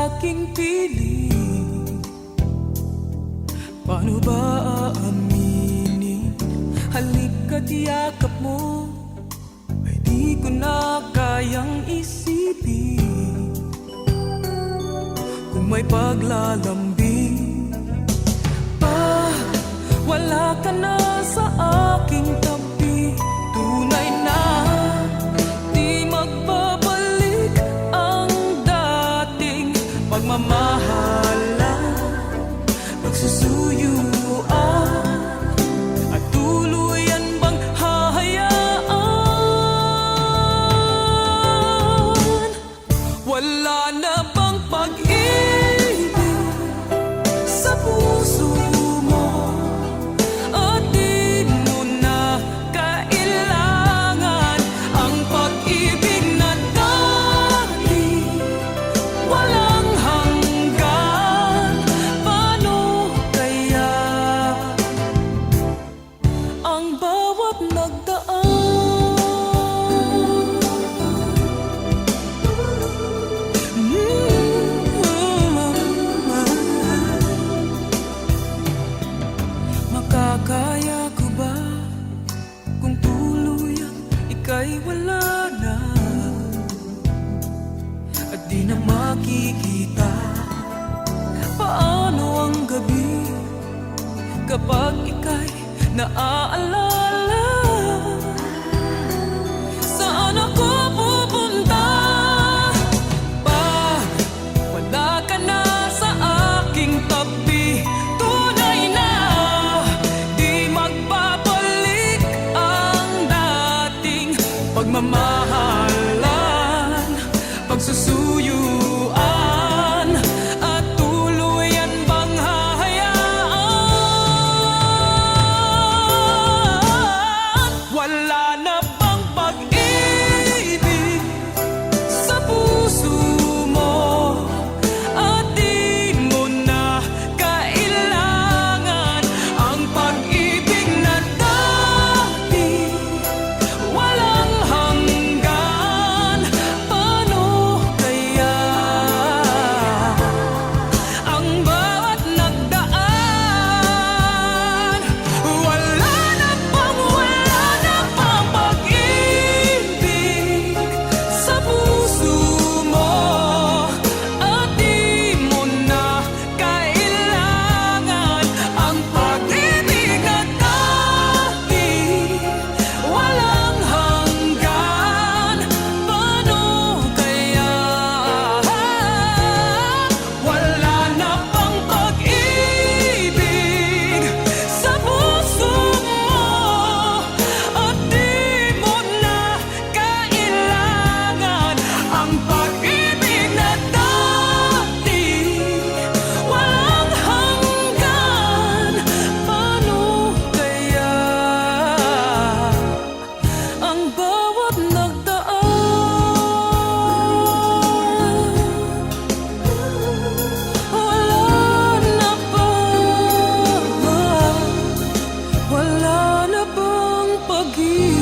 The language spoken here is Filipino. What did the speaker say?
aking piling. Paano ba aaminin? Halika't yakap mo ay di ko na kayang isipin. Kung may paglalambing pa, wala ka na sa aking tabi. Tunay na di magbabalik ang dating pagmamahalan, pagsusuyuan, at tuluyan bang hahayaan? Wala na bang pag-ibig sa puso mo? At di mo na kailangan ang pag-ibig na dati walang hanggan. Paano kaya ang bawat nagdaan? Makakaya ko ba kung tuluyan ika'y wala na at di na makikita? Paano ang gabi kapag ika'y naaalala? Saan ako pupunta pag wala ka na sa aking tabi? Tunay na di magbabalik ang dating pagmamahalan, pagsusuyuan, at tuluyan bang hahayaan? Wala na bang pag-ibig sa puso mo? At di mo na kailangan ang pag-ibig na dati walang hanggan. Paano kaya ang bawat nagdaan? Wala na bang pag-ibig sa puso mo? At di mo na kailangan ang pag-ibig na dati walang hanggan. Paano kaya wala na bang pag-ibig sa puso mo? At di mo na kailangan ang pag-ibig na dati walang hanggan. Paano kaya ang bawat nagdaan? Wala na bang pag-ibig